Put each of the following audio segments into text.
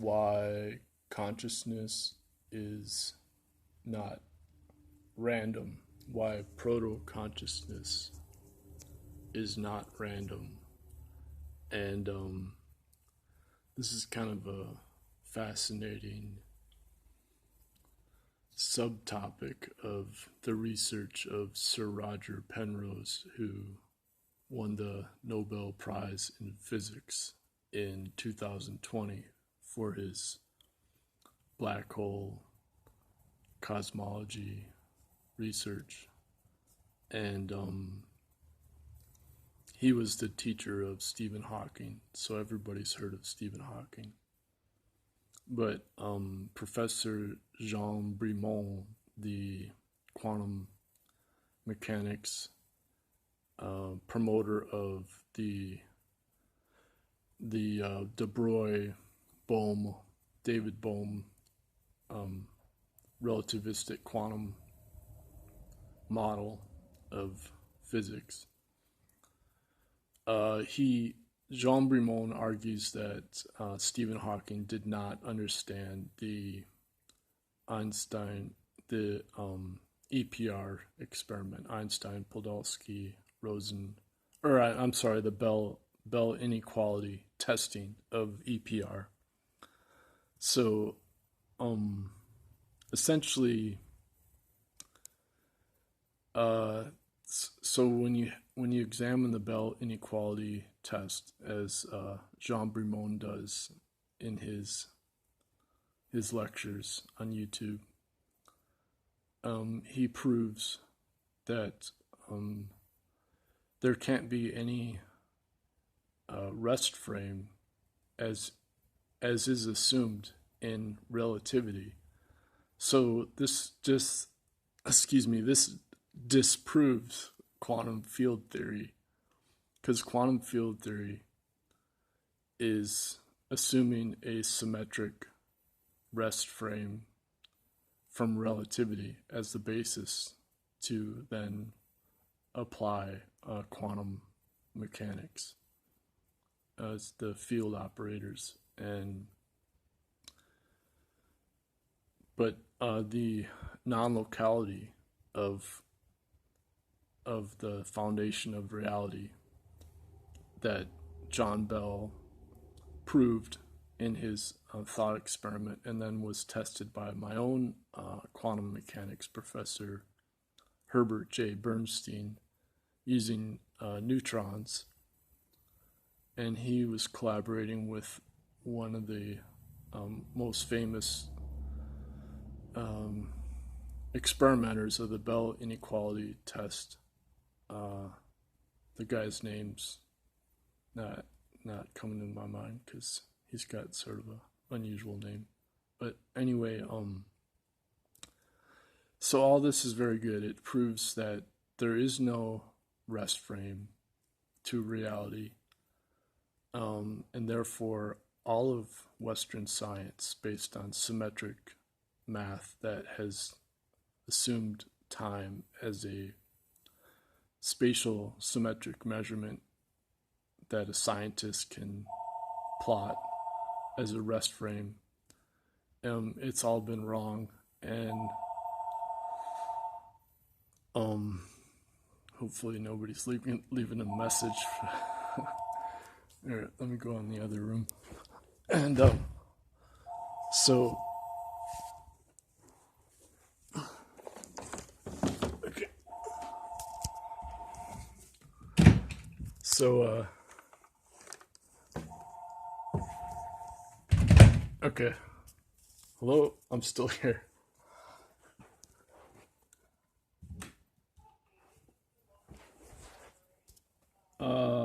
why consciousness is not random, why proto-consciousness is not random. And this is kind of a fascinating subtopic of the research of Sir Roger Penrose, who won the Nobel Prize in Physics in 2020 for his black hole cosmology research. And he was the teacher of Stephen Hawking, so everybody's heard of Stephen Hawking. But Professor Jean Bremont, the quantum mechanics promoter of the de Broglie-Bohm, David Bohm relativistic quantum model of physics. Jean Bremont argues that Stephen Hawking did not understand the EPR experiment, Einstein-Podolsky-Rosen, the Bell inequality testing of EPR. So, essentially, so when you examine the Bell inequality test, as Jean Bremont does in his lectures on YouTube, he proves that there can't be any rest frame as is assumed in relativity. So this disproves quantum field theory, because quantum field theory is assuming a symmetric rest frame from relativity as the basis to then apply quantum mechanics as the field operators. But the non-locality of the foundation of reality that John Bell proved in his thought experiment, and then was tested by my own quantum mechanics professor, Herbert J. Bernstein, using neutrons. And he was collaborating with one of the most famous experimenters of the Bell inequality test. The guy's name's not coming to my mind because he's got sort of an unusual name. But anyway, so all this is very good. It proves that there is no rest frame to reality, and therefore all of Western science, based on symmetric math that has assumed time as a spatial symmetric measurement that a scientist can plot as a rest frame, it's all been wrong. And hopefully nobody's leaving a message. All right, let me go in the other room. And so okay. So okay. Hello, I'm still here.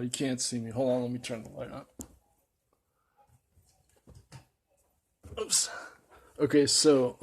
You can't see me. Hold on, let me turn the light on. Oops. Okay, so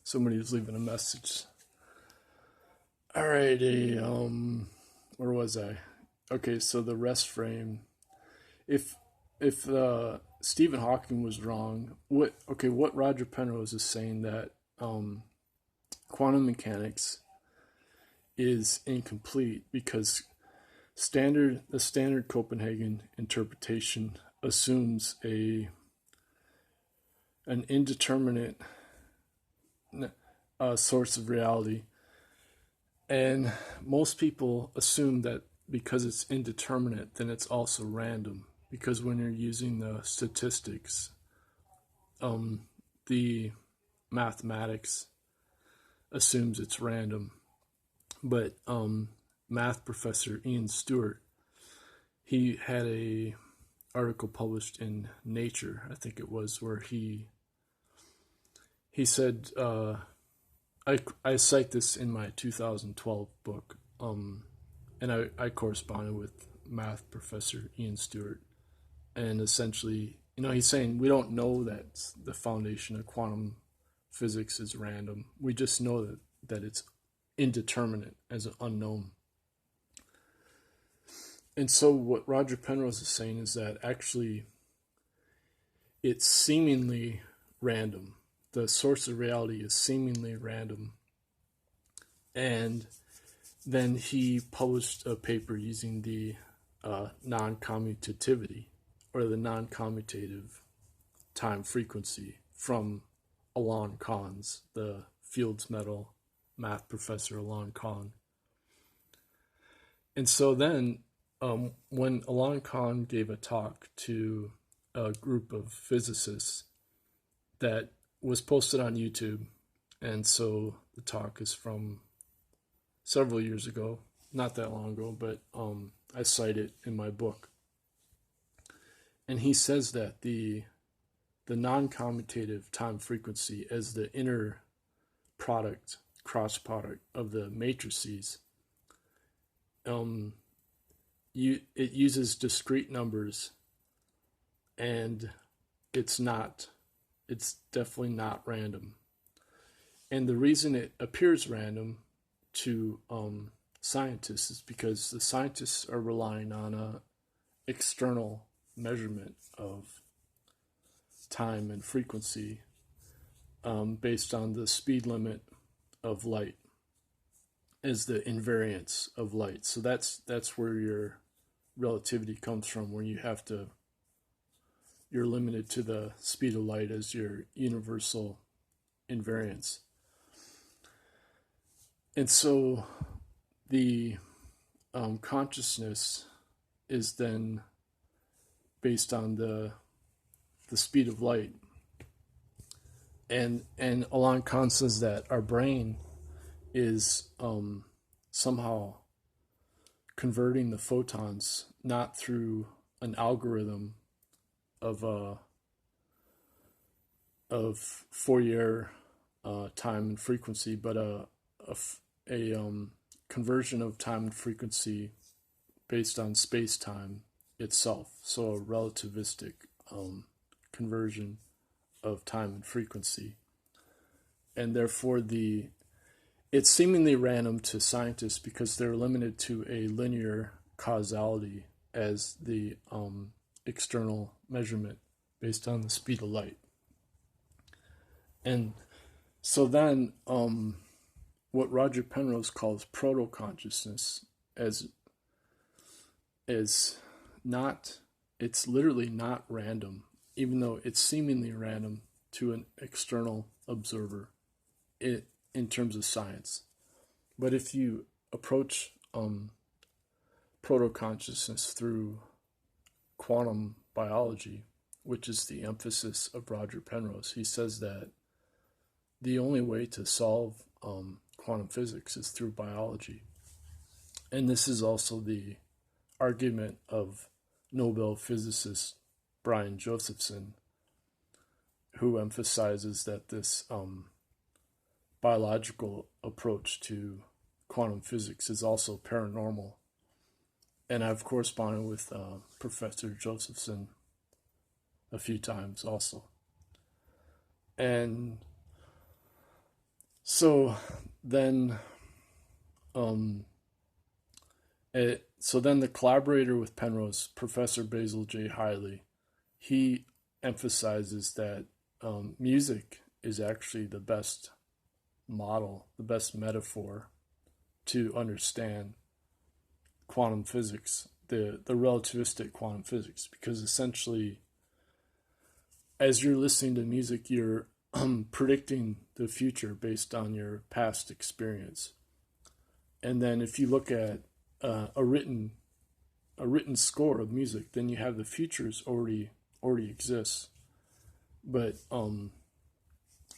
somebody's leaving a message. Alrighty, where was I? Okay, so the rest frame. If Stephen Hawking was wrong, what Roger Penrose is saying that quantum mechanics is incomplete because The standard Copenhagen interpretation assumes an indeterminate source of reality, and most people assume that because it's indeterminate, then it's also random. Because when you're using the statistics, the mathematics assumes it's random. But math professor Ian Stewart, he had a article published in Nature, I think it was, where he said, I cite this in my 2012 book, and I corresponded with math professor Ian Stewart, and essentially, he's saying we don't know that the foundation of quantum physics is random. We just know that it's indeterminate as an unknown. And so what Roger Penrose is saying is that actually it's seemingly random. The source of reality is seemingly random. And then he published a paper using the noncommutativity, or the noncommutative time frequency, from Alain Connes, the Fields Medal math professor Alain Connes. And so then when Alain Connes gave a talk to a group of physicists that was posted on YouTube, and so the talk is from several years ago, not that long ago, but I cite it in my book. And he says that the non-commutative time frequency as the inner product, cross product of the matrices, it uses discrete numbers, and it's definitely not random. And the reason it appears random to scientists is because the scientists are relying on an external measurement of time and frequency based on the speed limit of light as the invariance of light. So that's where your relativity comes from, where you're limited to the speed of light as your universal invariance. And so the consciousness is then based on the speed of light. And Alain Connes says that our brain is somehow converting the photons not through an algorithm of Fourier time and frequency, but a conversion of time and frequency based on space-time itself. So a relativistic conversion of time and frequency. And therefore it's seemingly random to scientists because they're limited to a linear causality as the external measurement based on the speed of light. And so then what Roger Penrose calls protoconsciousness is not, it's literally not random, even though it's seemingly random to an external observer in terms of science. But if you approach protoconsciousness through quantum biology, which is the emphasis of Roger Penrose, he says that the only way to solve quantum physics is through biology. And this is also the argument of Nobel physicist Brian Josephson, who emphasizes that this biological approach to quantum physics is also paranormal. And I've corresponded with Professor Josephson a few times also. And so then the collaborator with Penrose, Professor Basil J. Hiley, he emphasizes that music is actually the best model, the best metaphor to understand quantum physics, the relativistic quantum physics, because essentially, as you're listening to music, you're predicting the future based on your past experience. And then if you look at a written score of music, then you have the futures already exists. But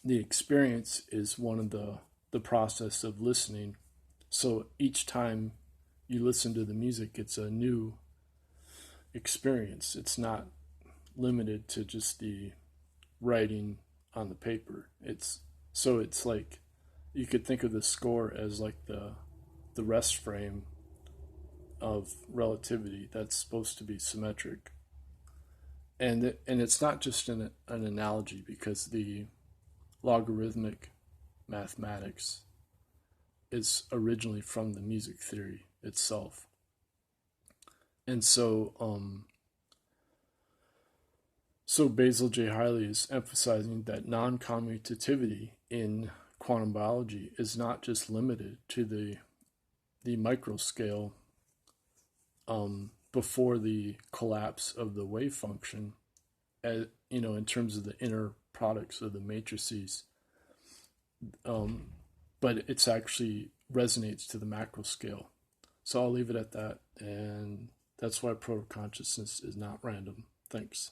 the experience is one of the process of listening. So each time you listen to the music, it's a new experience. It's not limited to just the writing on the paper. It's like you could think of the score as like the rest frame of relativity that's supposed to be symmetric. And it's not just an analogy, because the logarithmic mathematics is originally from the music theory itself. And so Basil J. Hiley is emphasizing that non-commutativity in quantum biology is not just limited to the micro scale before the collapse of the wave function, in terms of the inner products of the matrices, but it's actually resonates to the macro scale. So I'll leave it at that, and that's why protoconsciousness is not random. Thanks.